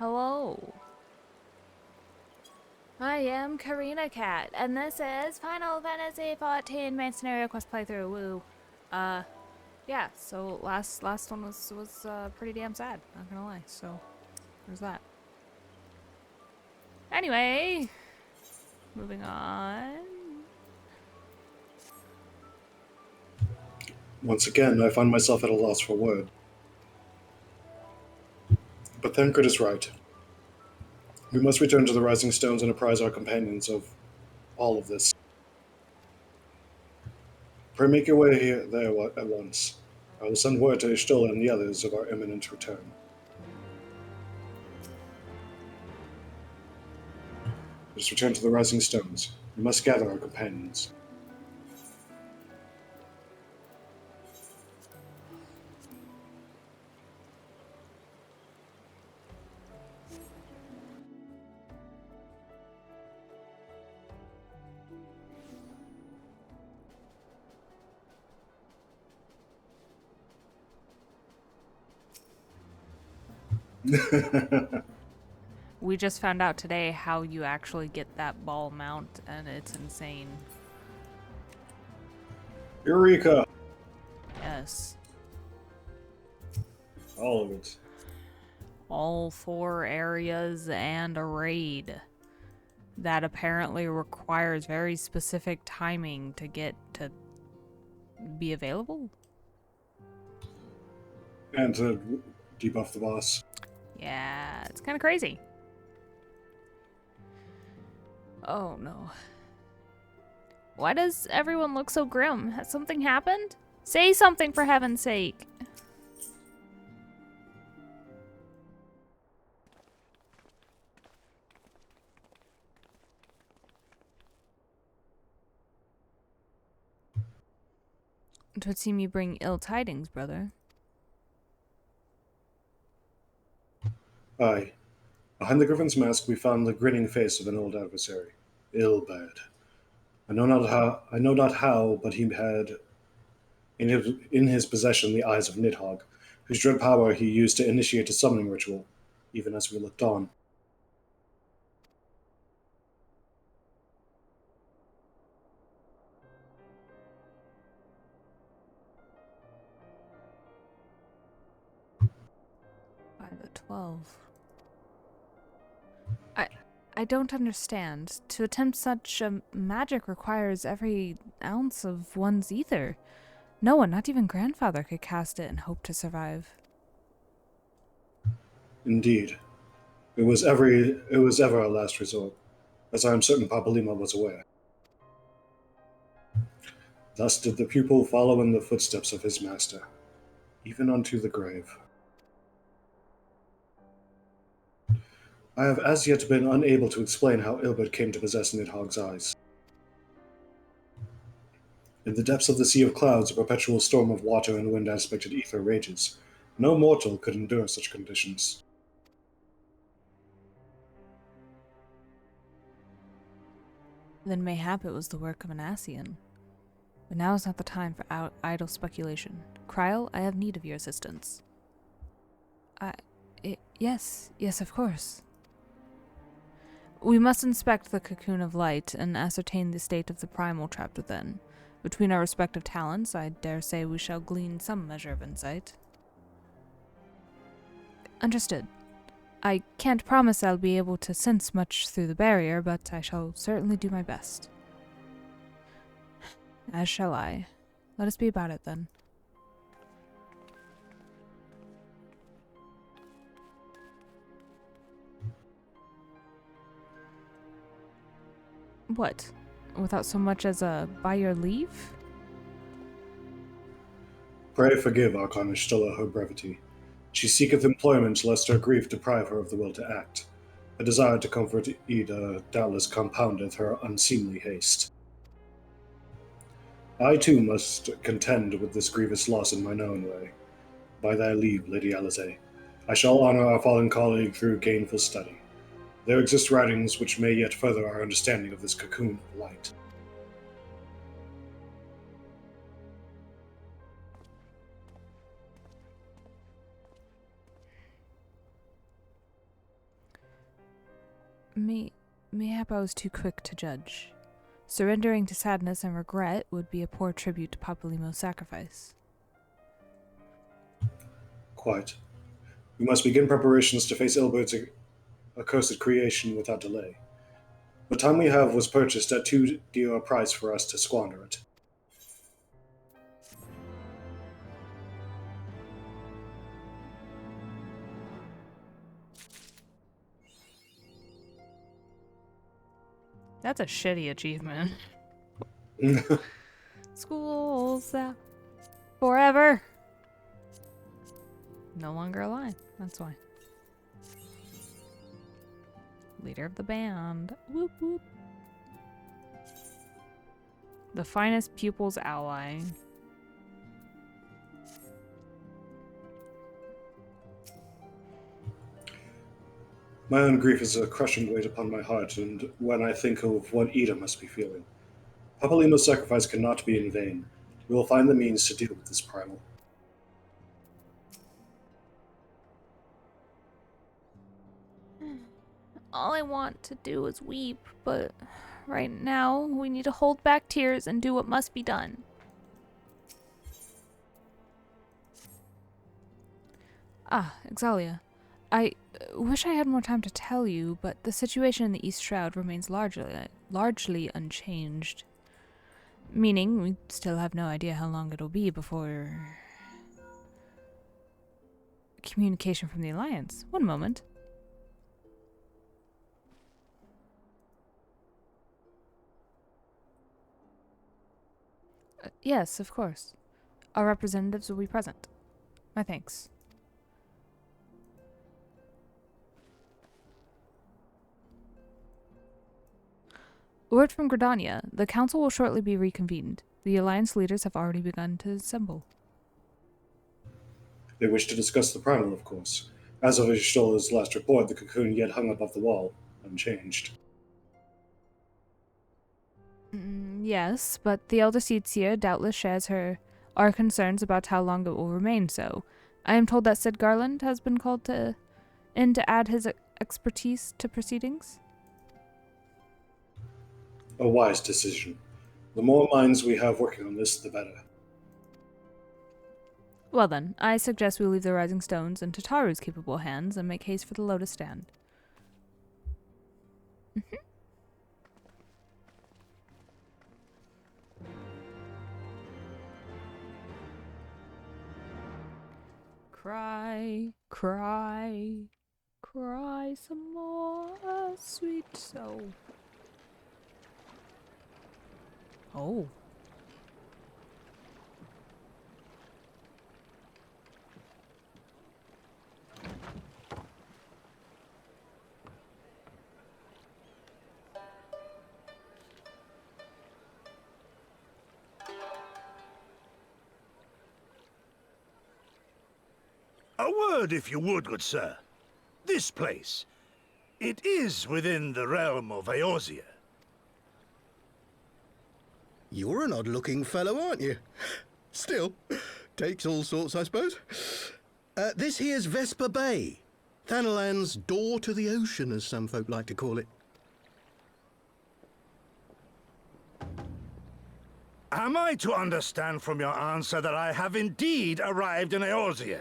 Hello. I am koreina.kat, and this is Final Fantasy XIV main scenario quest playthrough. Woo. Yeah. So last one was pretty damn sad. Not gonna lie. So there's that. Anyway, moving on. Once again, I find myself at a loss for words. But Thancred is right. We must return to the Rising Stones and apprise our companions of all of this. Pray make your way there at once. I will send word to Ishtola and the others of our imminent return. Let us return to the Rising Stones. We must gather our companions. We just found out today how you actually get that ball mount, and it's insane. Eureka! Yes. All of it. All 4 areas and a raid. That apparently requires very specific timing to get to be available. And to debuff the boss. Yeah, it's kind of crazy. Oh no. Why does everyone look so grim? Has something happened? Say something for heaven's sake. Twould seem you bring ill tidings, brother. Aye. Behind the griffin's mask we found the grinning face of an old adversary. Ill-bad. I know not how, but he had in his possession the eyes of Nidhogg, whose dread power he used to initiate a summoning ritual, even as we looked on. By the 12. I don't understand. To attempt such a magic requires every ounce of one's ether. No one, not even grandfather, could cast it and hope to survive. Indeed. It was ever a last resort, as I am certain Papalima was aware. Thus did the pupil follow in the footsteps of his master, even unto the grave. I have as yet been unable to explain how Ilbert came to possess Nidhogg's eyes. In the depths of the sea of clouds, a perpetual storm of water and wind-aspected ether rages. No mortal could endure such conditions. Then mayhap it was the work of an Asian. But now is not the time for idle speculation. Kryl, I have need of your assistance. Yes, of course. We must inspect the cocoon of light and ascertain the state of the primal trapped within. Between our respective talents, I dare say we shall glean some measure of insight. Understood. I can't promise I'll be able to sense much through the barrier, but I shall certainly do my best. As shall I. Let us be about it, then. What? Without so much as a by your leave? Pray forgive Archon Ishtola her brevity. She seeketh employment lest her grief deprive her of the will to act. A desire to comfort Ida doubtless compoundeth her unseemly haste. I too must contend with this grievous loss in mine own way. By thy leave, Lady Alizé, I shall honor our fallen colleague through gainful study. There exist writings which may yet further our understanding of this cocoon of light. Mayhap I was too quick to judge. Surrendering to sadness and regret would be a poor tribute to Papalymo's sacrifice. Quite. We must begin preparations to face Ilbert's accursed creation without delay. The time we have was purchased at too dear a price for us to squander it. That's a shitty achievement. School's out forever. No longer alive. That's why. Leader of the band. Whoop whoop. The finest pupil's ally. My own grief is a crushing weight upon my heart, and when I think of what Ida must be feeling. Papalymo's sacrifice cannot be in vain. We will find the means to deal with this primal. All I want to do is weep, but right now we need to hold back tears and do what must be done. Ah, Xaeus. I wish I had more time to tell you, but the situation in the East Shroud remains largely unchanged. Meaning, we still have no idea how long it'll be before communication from the Alliance. One moment. Yes, of course. Our representatives will be present. My thanks. Word from Gridania. The council will shortly be reconvened. The Alliance leaders have already begun to assemble. They wish to discuss the primal, of course. As of Ishtola's last report, the cocoon yet hung above the wall, unchanged. Yes, but the elder Seedseer doubtless shares our concerns about how long it will remain so. I am told that Sid Garland has been called in to add his expertise to proceedings. A wise decision. The more minds we have working on this, the better. Well then, I suggest we leave the Rising Stones in Tataru's capable hands and make haste for the Lotus Stand. Cry, cry, cry some more, sweet soul. Oh. A word, if you would, good sir. This place, it is within the realm of Eorzea. You're an odd-looking fellow, aren't you? Still, takes all sorts, I suppose. This here's Vesper Bay. Thanalan's door to the ocean, as some folk like to call it. Am I to understand from your answer that I have indeed arrived in Eorzea?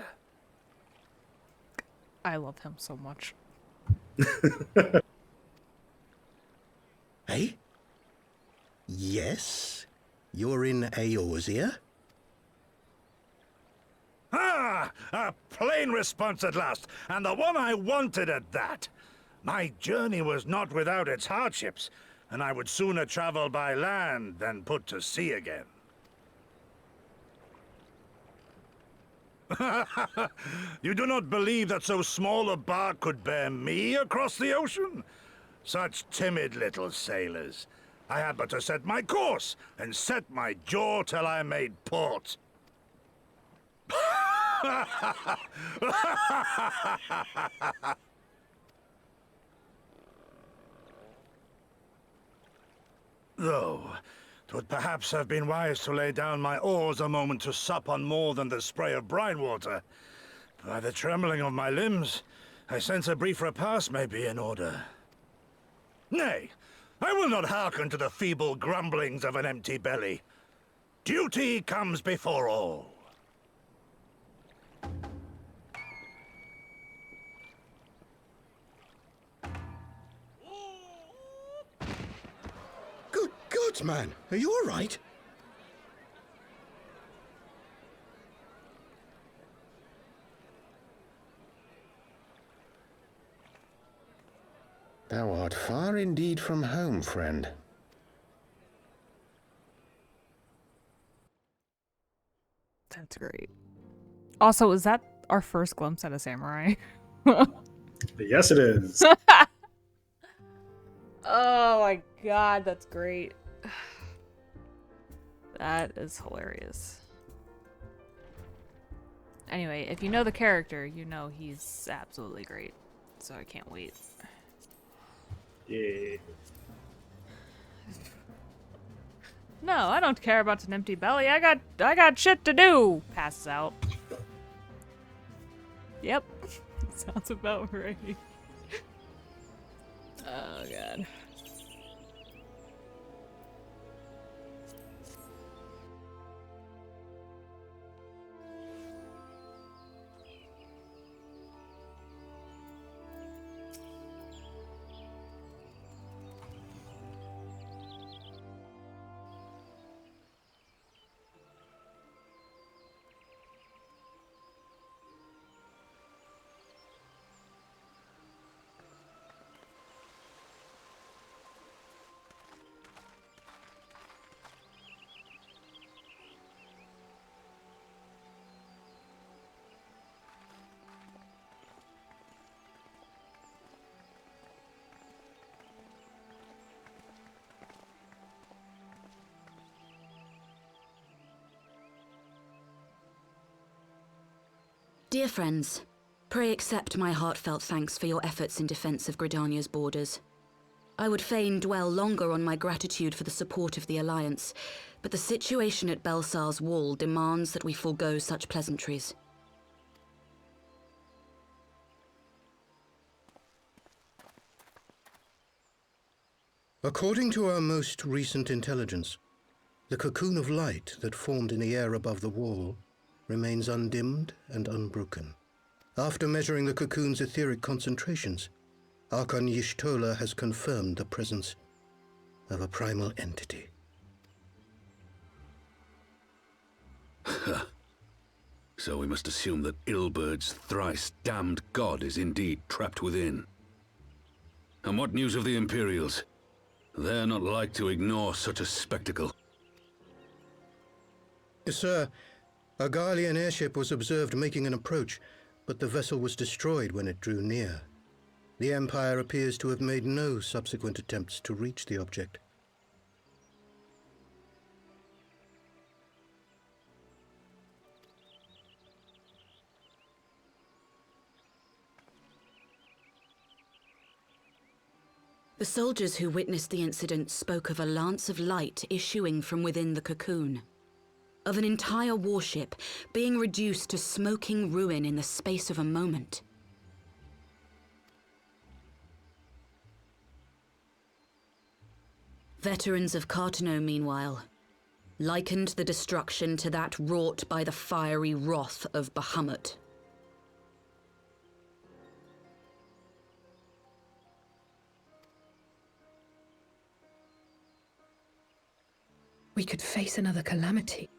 I love him so much. Hey? Yes? You're in Eorzea? Ah! A plain response at last, and the one I wanted at that. My journey was not without its hardships, and I would sooner travel by land than put to sea again. You do not believe that so small a bark could bear me across the ocean? Such timid little sailors. I had but to set my course, and set my jaw till I made port. Though, 'twould perhaps have been wise to lay down my oars a moment to sup on more than the spray of brine water. By the trembling of my limbs, I sense a brief repast may be in order. Nay, I will not hearken to the feeble grumblings of an empty belly. Duty comes before all. Good God, man! Are you all right? Thou art far indeed from home, friend. That's great. Also, was that our first glimpse at a samurai? Yes, it is. Oh my god, that's great. That is hilarious. Anyway, if you know the character, you know he's absolutely great. So I can't wait. Yeah. No, I don't care about an empty belly. I got shit to do. Passes out. Yep. Sounds about right. Oh god. Dear friends, pray accept my heartfelt thanks for your efforts in defense of Gridania's borders. I would fain dwell longer on my gratitude for the support of the Alliance, but the situation at Belsar's wall demands that we forego such pleasantries. According to our most recent intelligence, the cocoon of light that formed in the air above the wall remains undimmed and unbroken. After measuring the cocoon's etheric concentrations, Archon Y'shtola has confirmed the presence of a primal entity. So we must assume that Ilbert's thrice damned god is indeed trapped within. And what news of the Imperials? They're not like to ignore such a spectacle. Sir, a Garlean airship was observed making an approach, but the vessel was destroyed when it drew near. The Empire appears to have made no subsequent attempts to reach the object. The soldiers who witnessed the incident spoke of a lance of light issuing from within the cocoon. Of an entire warship being reduced to smoking ruin in the space of a moment. Veterans of Cartano, meanwhile, likened the destruction to that wrought by the fiery wrath of Bahamut. We could face another calamity.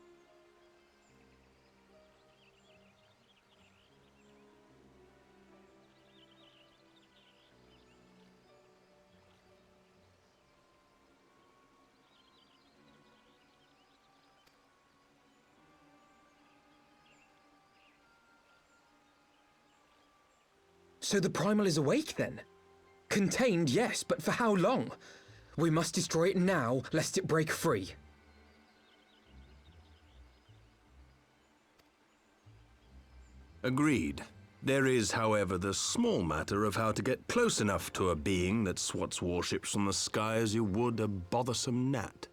So the Primal is awake then? Contained, yes, but for how long? We must destroy it now, lest it break free. Agreed. There is, however, the small matter of how to get close enough to a being that swats warships from the sky as you would a bothersome gnat.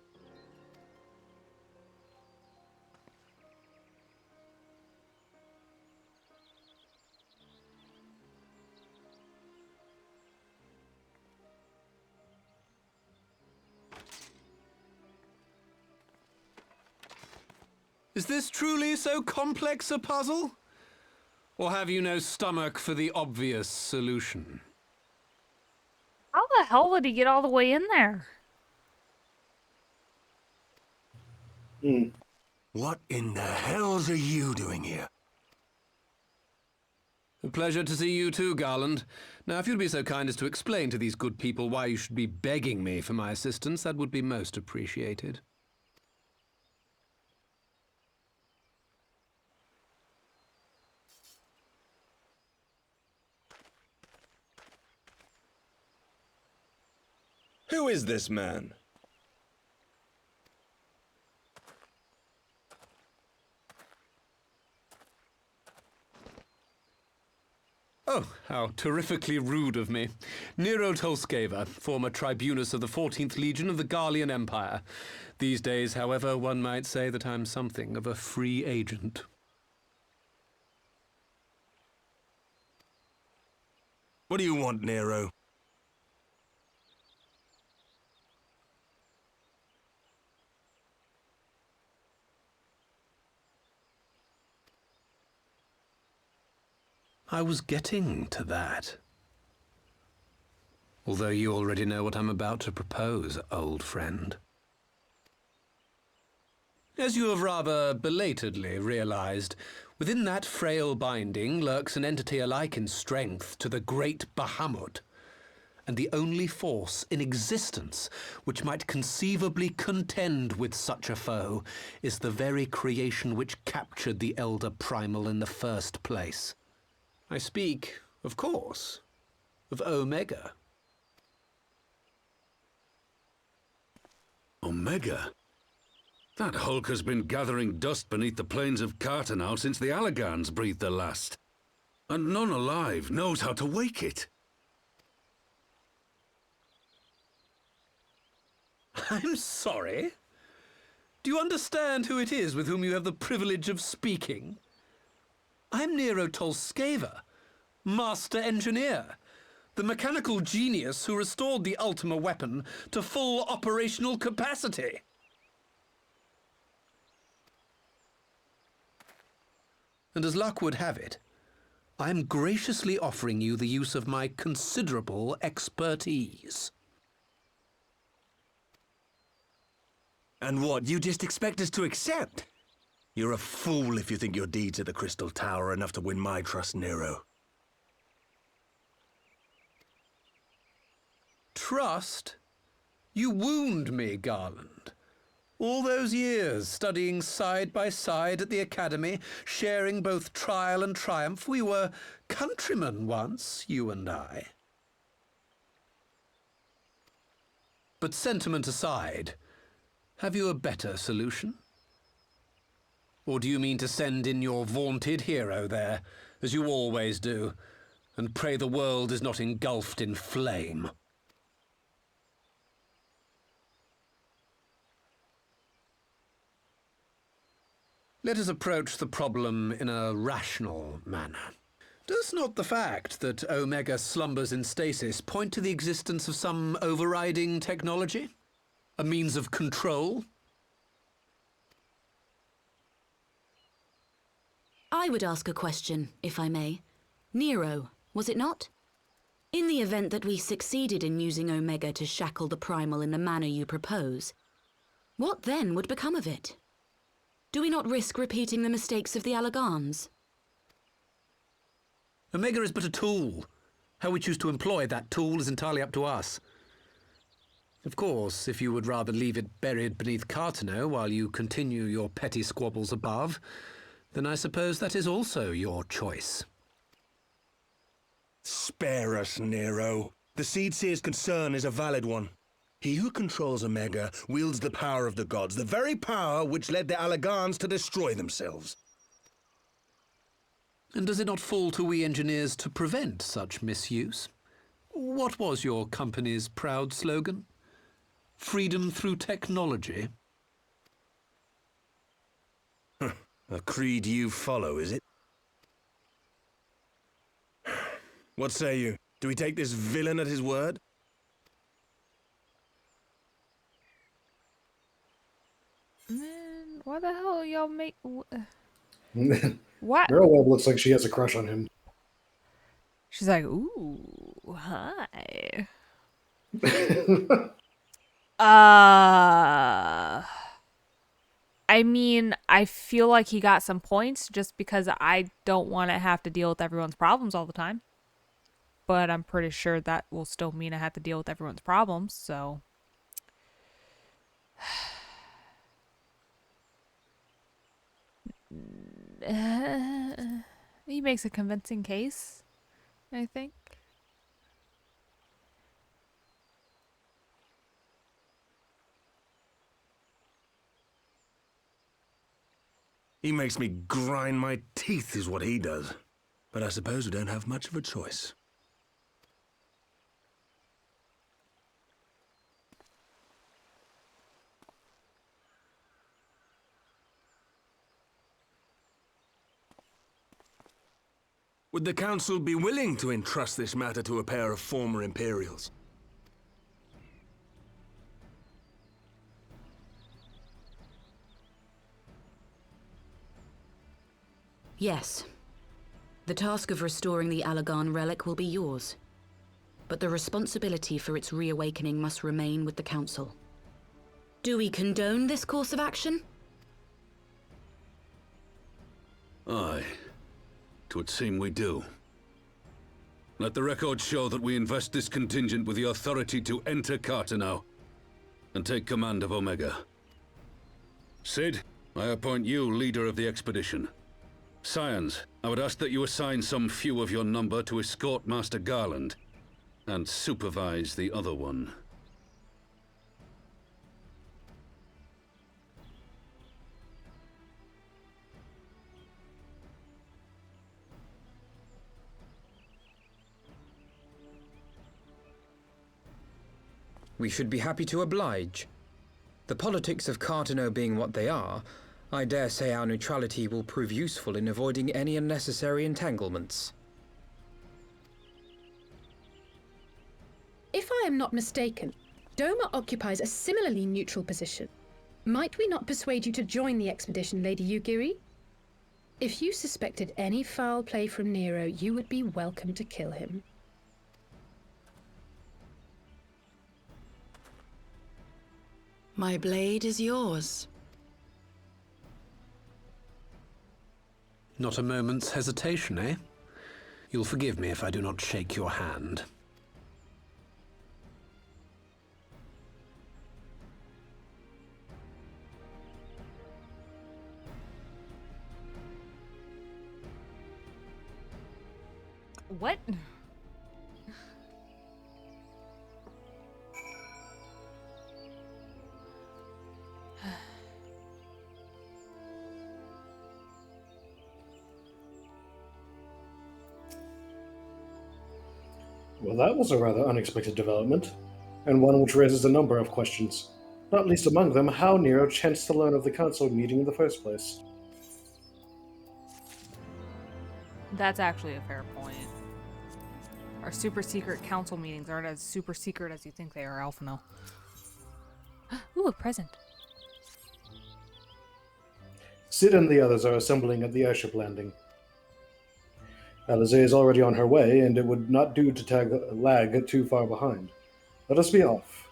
Is this truly so complex a puzzle? Or have you no stomach for the obvious solution? How the hell did he get all the way in there? What in the hells are you doing here? A pleasure to see you too, Garland. Now, if you'd be so kind as to explain to these good people why you should be begging me for my assistance, that would be most appreciated. Who is this man? Oh, how terrifically rude of me. Nero Tolskeva, former tribunus of the 14th Legion of the Garlean Empire. These days, however, one might say that I'm something of a free agent. What do you want, Nero? I was getting to that. Although you already know what I'm about to propose, old friend. As you have rather belatedly realized, within that frail binding lurks an entity alike in strength to the great Bahamut, and the only force in existence which might conceivably contend with such a foe is the very creation which captured the Elder Primal in the first place. I speak, of course, of Omega. Omega? That hulk has been gathering dust beneath the plains of Cartanau since the Allegans breathed their last. And none alive knows how to wake it. I'm sorry? Do you understand who it is with whom you have the privilege of speaking? I'm Nero Tolskeva, Master Engineer, the mechanical genius who restored the Ultima weapon to full operational capacity. And as luck would have it, I'm graciously offering you the use of my considerable expertise. And what, you just expect us to accept? You're a fool if you think your deeds at the Crystal Tower are enough to win my trust, Nero. Trust? You wound me, Garland. All those years, studying side by side at the Academy, sharing both trial and triumph, we were countrymen once, you and I. But sentiment aside, have you a better solution? Or do you mean to send in your vaunted hero there, as you always do, and pray the world is not engulfed in flame? Let us approach the problem in a rational manner. Does not the fact that Omega slumbers in stasis point to the existence of some overriding technology? A means of control? I would ask a question, if I may. Nero, was it not? In the event that we succeeded in using Omega to shackle the Primal in the manner you propose, what then would become of it? Do we not risk repeating the mistakes of the Allegans? Omega is but a tool. How we choose to employ that tool is entirely up to us. Of course, if you would rather leave it buried beneath Cartanau while you continue your petty squabbles above, then I suppose that is also your choice. Spare us, Nero. The Seedseer's concern is a valid one. He who controls Omega wields the power of the gods, the very power which led the Allegans to destroy themselves. And does it not fall to we engineers to prevent such misuse? What was your company's proud slogan? Freedom through technology? A creed you follow, is it? What say you? Do we take this villain at his word? Why the hell y'all make... Meryl What? Webb looks like she has a crush on him. She's like, ooh, hi. I mean, I feel like he got some points just because I don't want to have to deal with everyone's problems all the time. But I'm pretty sure that will still mean I have to deal with everyone's problems, so... He makes a convincing case, I think. He makes me grind my teeth, is what he does. But I suppose we don't have much of a choice. Would the Council be willing to entrust this matter to a pair of former Imperials? Yes. The task of restoring the Allagan relic will be yours. But the responsibility for its reawakening must remain with the Council. Do we condone this course of action? Aye. 'Twould seem we do. Let the record show that we invest this contingent with the authority to enter Carteneau and take command of Omega. Sid, I appoint you leader of the expedition. Scions, I would ask that you assign some few of your number to escort Master Garland and supervise the other one. We should be happy to oblige. The politics of Carteneau being what they are, I dare say our neutrality will prove useful in avoiding any unnecessary entanglements. If I am not mistaken, Doma occupies a similarly neutral position. Might we not persuade you to join the expedition, Lady Yugiri? If you suspected any foul play from Nero, you would be welcome to kill him. My blade is yours. Not a moment's hesitation, eh? You'll forgive me if I do not shake your hand. What? Well, that was a rather unexpected development, and one which raises a number of questions. Not least among them, how Nero chanced to learn of the council meeting in the first place. That's actually a fair point. Our super secret council meetings aren't as super secret as you think they are, Alphino. Ooh, a present. Sid and the others are assembling at the airship landing. Alizé is already on her way, and it would not do to lag too far behind. Let us be off.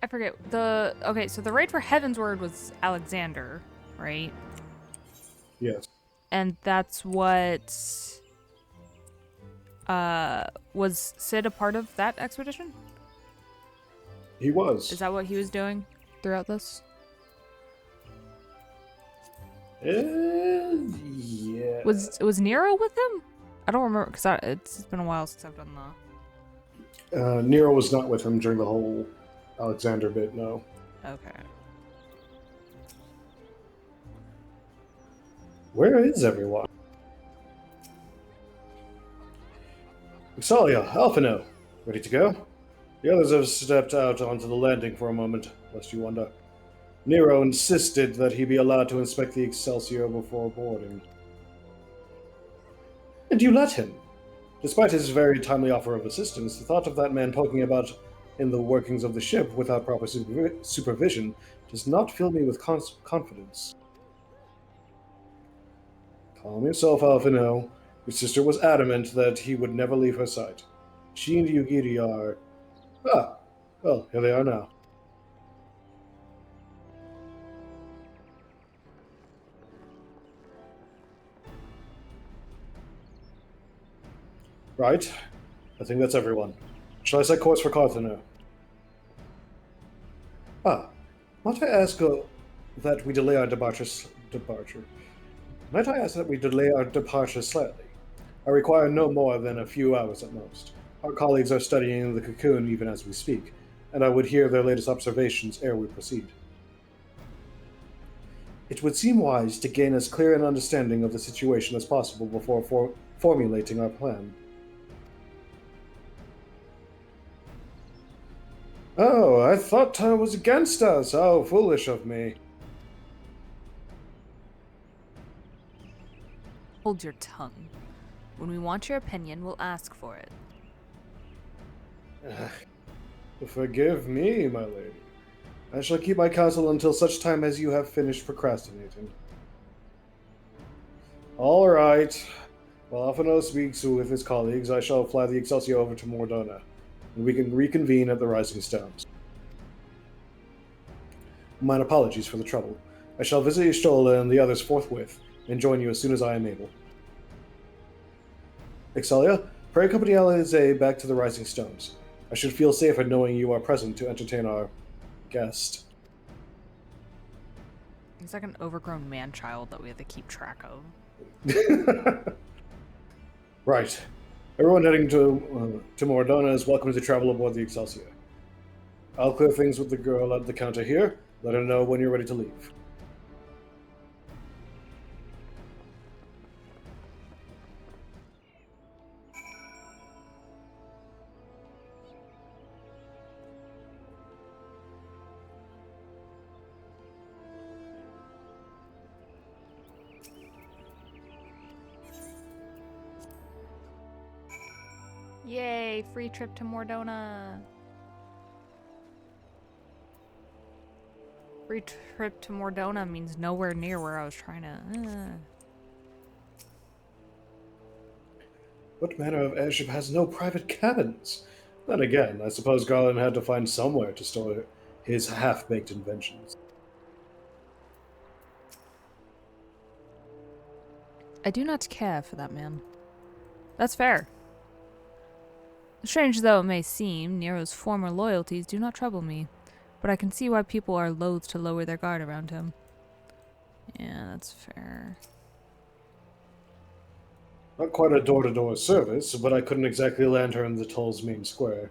I forget. Okay, so the raid for Heavensward was Alexander, right? Yes. And that's what... was Sid a part of that expedition? He was. Is that what he was doing throughout this? Yeah. Was Nero with him? I don't remember, because it's been a while since I've done the... Nero was not with him during the whole Alexander bit, no. Okay. Where is everyone? Exalia, Alphino, ready to go? The others have stepped out onto the landing for a moment, lest you wonder. Nero insisted that he be allowed to inspect the Excelsior before boarding. And you let him? Despite his very timely offer of assistance, the thought of that man poking about in the workings of the ship without proper supervision does not fill me with confidence. Calm yourself, Alphino. Your sister was adamant that he would never leave her sight. She and Yugiri are... Ah, well, here they are now. Right. I think that's everyone. Shall I set course for Carthano? Ah, might I ask that we delay our departure? Might I ask that we delay our departure slightly? I require no more than a few hours at most. Our colleagues are studying the cocoon even as we speak, and I would hear their latest observations ere we proceed. It would seem wise to gain as clear an understanding of the situation as possible before formulating our plan. Oh, I thought Tataru was against us. How foolish of me. Hold your tongue. When we want your opinion, we'll ask for it. Forgive me, my lady. I shall keep my counsel until such time as you have finished procrastinating. All right. While Alphino speaks with his colleagues, I shall fly the Excelsior over to Mordona, and we can reconvene at the Rising Stones. Mine apologies for the trouble. I shall visit Ishtola and the others forthwith, and join you as soon as I am able. Excelia, pray accompany Alize back to the Rising Stones. I should feel safer knowing you are present to entertain our guest. He's like an overgrown man-child that we have to keep track of. Right. Everyone heading to Mordona is welcome to travel aboard the Excelsior. I'll clear things with the girl at the counter here. Let her know when you're ready to leave. Yay, free trip to Mordona. Free trip to Mordona means nowhere near where I was trying to... What manner of airship has no private cabins? Then again, I suppose Garland had to find somewhere to store his half-baked inventions. I do not care for that man. That's fair. Strange though it may seem, Nero's former loyalties do not trouble me, but I can see why people are loath to lower their guard around him. Yeah, that's fair. Not quite a door-to-door service, but I couldn't exactly land her in the Toll's main square.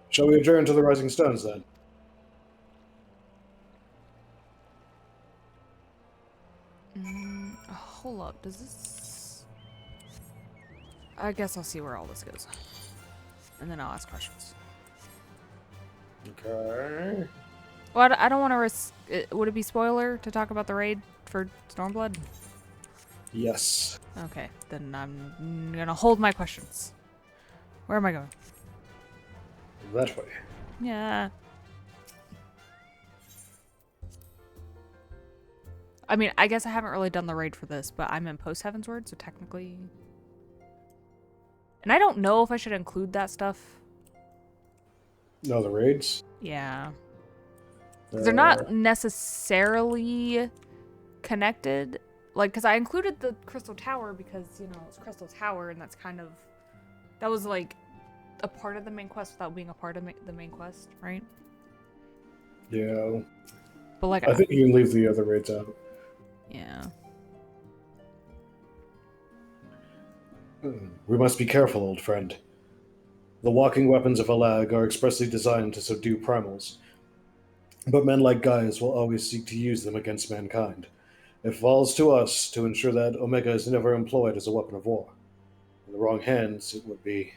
Shall we adjourn to the Rising Stones, then? Hold up, does this... I guess I'll see where all this goes. And then I'll ask questions. Okay. Well, I don't want to risk... Would it be spoiler to talk about the raid for Stormblood? Yes. Okay, then I'm gonna hold my questions. Where am I going? That way. Yeah. I mean, I guess I haven't really done the raid for this, but I'm in post-Heaven's Word, so technically... And I don't know if I should include that stuff. No, the raids? Yeah. 'Cause they're not necessarily connected. Like, because I included the Crystal Tower because, you know, it's Crystal Tower, and that's kind of... That was, like, a part of the main quest without being a part of the main quest, right? Yeah. But, like... I think you can leave the other raids out. Yeah. We must be careful, old friend. The walking weapons of Alag are expressly designed to subdue primals. But men like Xaeus will always seek to use them against mankind. It falls to us to ensure that Omega is never employed as a weapon of war. In the wrong hands, it would be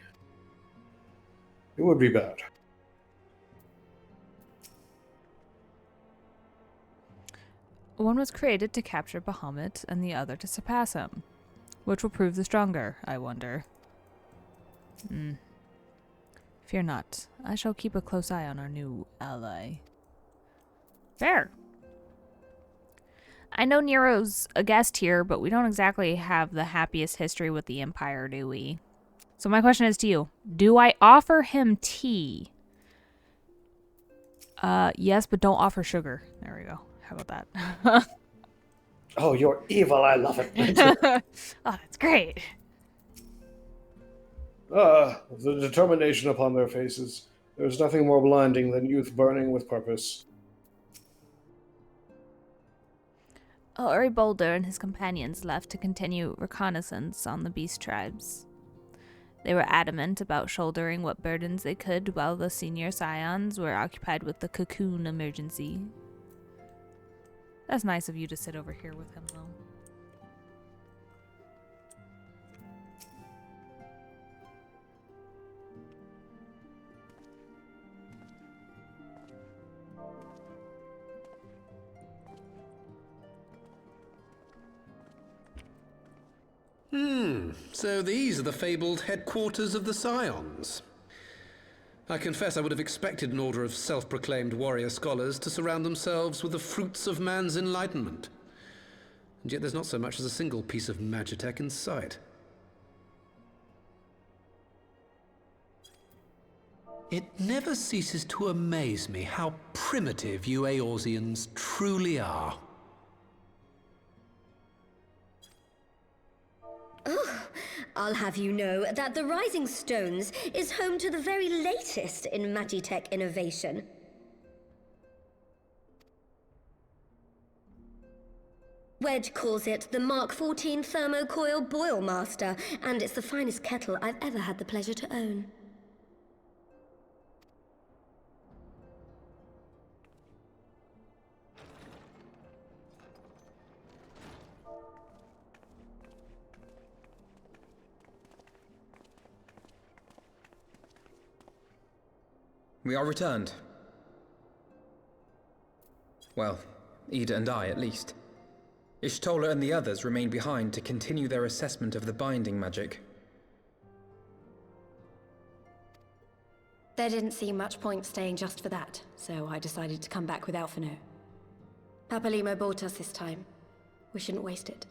bad. One was created to capture Bahamut, and the other to surpass him. Which will prove the stronger, I wonder. Fear not. I shall keep a close eye on our new ally. Fair. I know Nero's a guest here, but we don't exactly have the happiest history with the Empire, do we? So my question is to you. Do I offer him tea? Yes, but don't offer sugar. There we go. How about that? Oh, you're evil. I love it. Oh, that's great. The determination upon their faces. There's nothing more blinding than youth burning with purpose. Uri Boulder and his companions left to continue reconnaissance on the beast tribes. They were adamant about shouldering what burdens they could while the senior scions were occupied with the cocoon emergency. That's nice of you to sit over here with him, though. So these are the fabled headquarters of the Scions. I confess I would have expected an order of self-proclaimed warrior scholars to surround themselves with the fruits of man's enlightenment. And yet there's not so much as a single piece of magitech in sight. It never ceases to amaze me how primitive you Eorzeans truly are. Oh, I'll have you know that the Rising Stones is home to the very latest in magitech innovation. Wedge calls it the Mark 14 Thermocoil Boil Master, and it's the finest kettle I've ever had the pleasure to own. We are returned. Well, Ida and I, at least. Ishtola and the others remain behind to continue their assessment of the binding magic. There didn't seem much point staying just for that, so I decided to come back with Alphino. Papalimo bought us this time. We shouldn't waste it.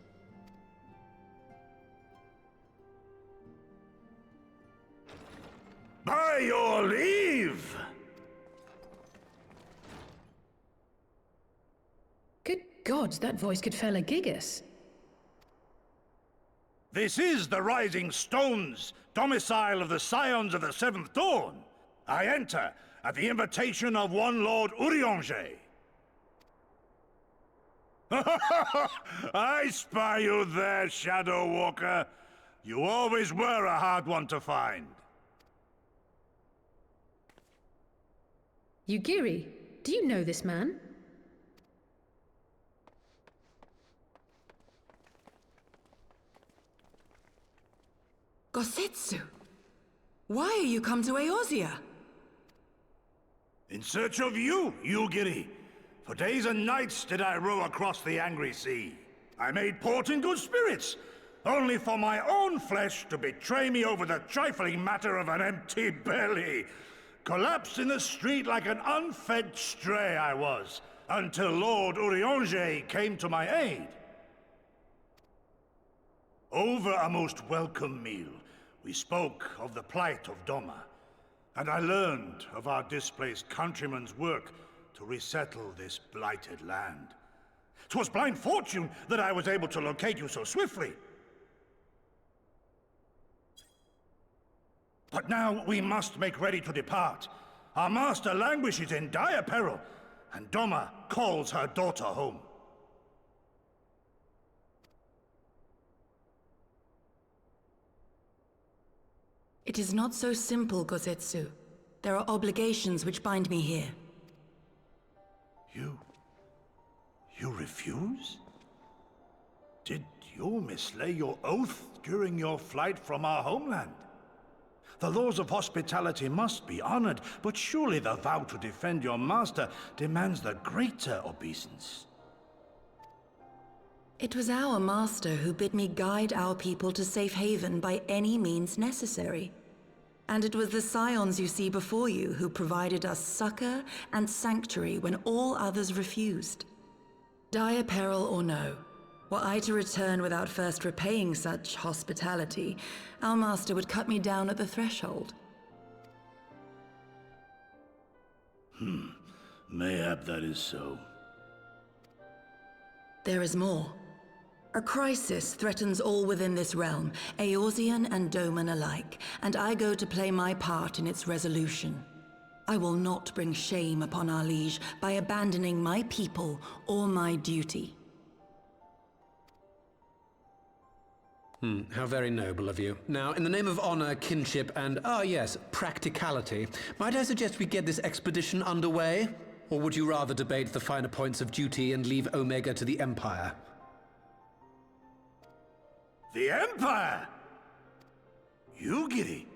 By your leave! Good God, that voice could fell a gigas. This is the Rising Stones, domicile of the Scions of the Seventh Dawn. I enter at the invitation of one Lord Urianger. I spy you there, Shadow Walker. You always were a hard one to find. Yugiri, do you know this man? Gosetsu, why are you come to Eorzea? In search of you, Yugiri. For days and nights did I row across the angry sea. I made port in good spirits, only for my own flesh to betray me over the trifling matter of an empty belly. Collapsed in the street like an unfed stray I was, until Lord Urianger came to my aid. Over a most welcome meal, we spoke of the plight of Doma, and I learned of our displaced countrymen's work to resettle this blighted land. 'Twas blind fortune that I was able to locate you so swiftly. But now we must make ready to depart. Our master languishes in dire peril, and Doma calls her daughter home. It is not so simple, Gosetsu. There are obligations which bind me here. You refuse? Did you mislay your oath during your flight from our homeland? The laws of hospitality must be honored, but surely the vow to defend your master demands the greater obeisance. It was our master who bid me guide our people to safe haven by any means necessary. And it was the scions you see before you who provided us succor and sanctuary when all others refused. Dire peril or no, were I to return without first repaying such hospitality, our master would cut me down at the threshold. Mayhap that is so. There is more. A crisis threatens all within this realm, Eorzean and Doman alike, and I go to play my part in its resolution. I will not bring shame upon our liege by abandoning my people or my duty. How very noble of you. Now, in the name of honor, kinship, and, yes, practicality, might I suggest we get this expedition underway? Or would you rather debate the finer points of duty and leave Omega to the Empire? The Empire? Yugiri?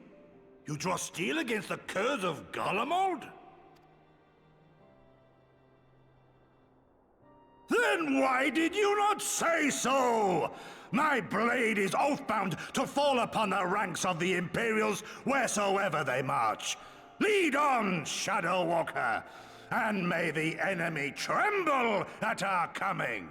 You draw steel against the curse of Garlemald? Then why did you not say so? My blade is oath-bound to fall upon the ranks of the Imperials wheresoever they march. Lead on, Shadow Walker, and may the enemy tremble at our coming.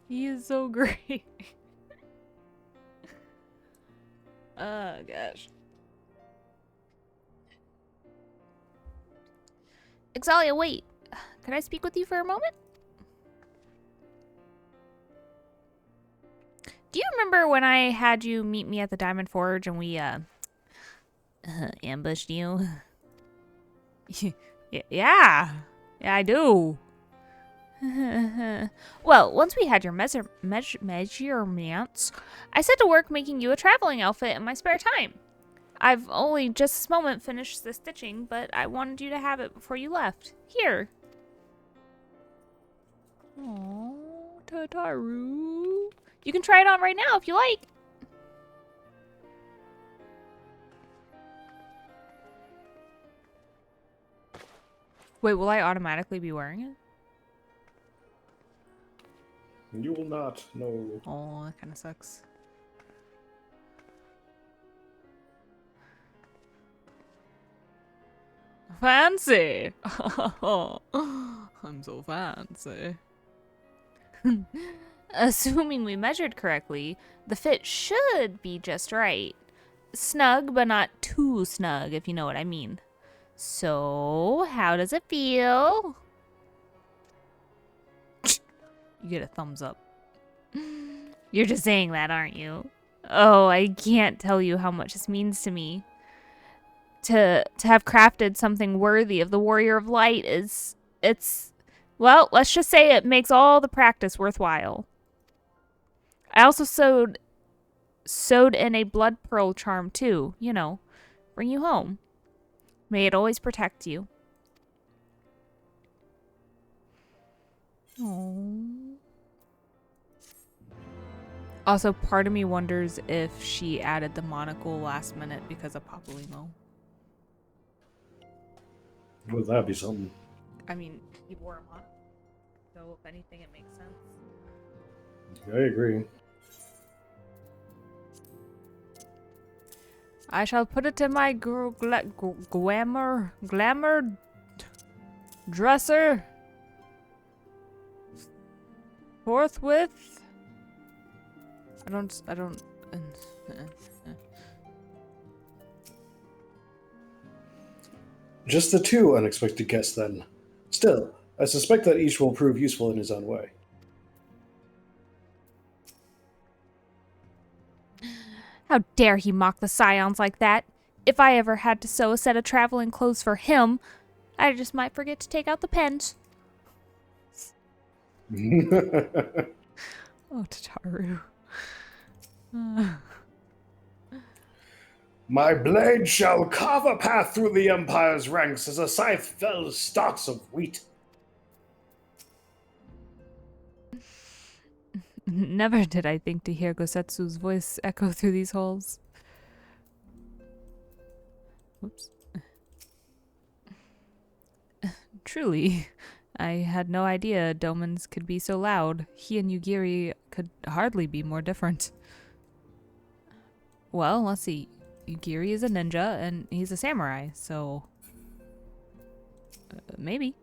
He is so great. Oh, gosh. Exalia, wait. Could I speak with you for a moment? Do you remember when I had you meet me at the Diamond Forge and we, ambushed you? Yeah, I do. Well, once we had your measurements, I set to work making you a traveling outfit in my spare time. I've only just this moment finished the stitching, but I wanted you to have it before you left. Here. Oh, Tataru. You can try it on right now if you like. Wait, will I automatically be wearing it? You will not, no. Oh, that kind of sucks. Fancy! I'm so fancy. Assuming we measured correctly, the fit should be just right. Snug, but not too snug, if you know what I mean. So, how does it feel? You get a thumbs up. You're just saying that, aren't you? Oh, I can't tell you how much this means to me. To have crafted something worthy of the Warrior of Light well, let's just say it makes all the practice worthwhile. I also sewed in a blood pearl charm too, you know, bring you home. May it always protect you. Aww. Also, part of me wonders if she added the monocle last minute because of Papalymo. Would that be something? I mean, he wore a monocle, so if anything, it makes sense. I agree. I shall put it in my glamour dresser forthwith. I don't. Just the two unexpected guests, then. Still, I suspect that each will prove useful in his own way. How dare he mock the scions like that? If I ever had to sew a set of traveling clothes for him, I just might forget to take out the pens. Oh, Tataru. My blade shall carve a path through the Empire's ranks as a scythe fells stalks of wheat. Never did I think to hear Gosetsu's voice echo through these halls. Whoops. Truly, I had no idea Domans could be so loud. He and Yugiri could hardly be more different. Well, let's see. Yugiri is a ninja, and he's a samurai, so... maybe.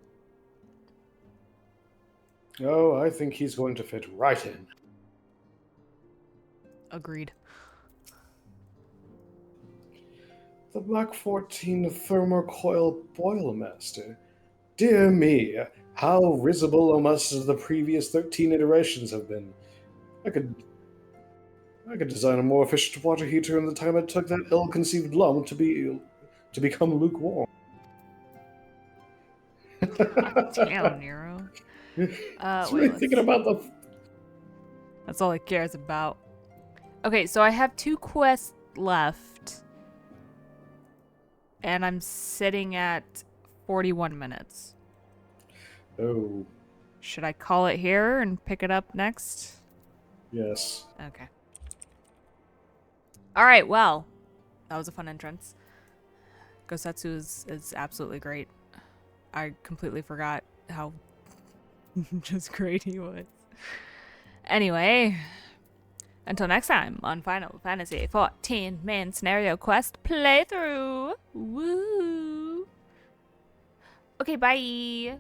Oh, I think he's going to fit right in. Agreed. The Black 14 Thermocoil Boilmaster. Dear me, how risible must the previous 13 iterations have been. I could design a more efficient water heater in the time it took that ill-conceived lump to become lukewarm. Damn, Nero. Really thinking about the... That's all he cares about. Okay, so I have 2 quests left. And I'm sitting at 41 minutes. Oh. Should I call it here and pick it up next? Yes. Okay. Alright, well. That was a fun entrance. Gosetsu is absolutely great. I completely forgot how just great he was. Anyway, until next time on Final Fantasy XIV Main Scenario Quest Playthrough. Woo! Okay, bye!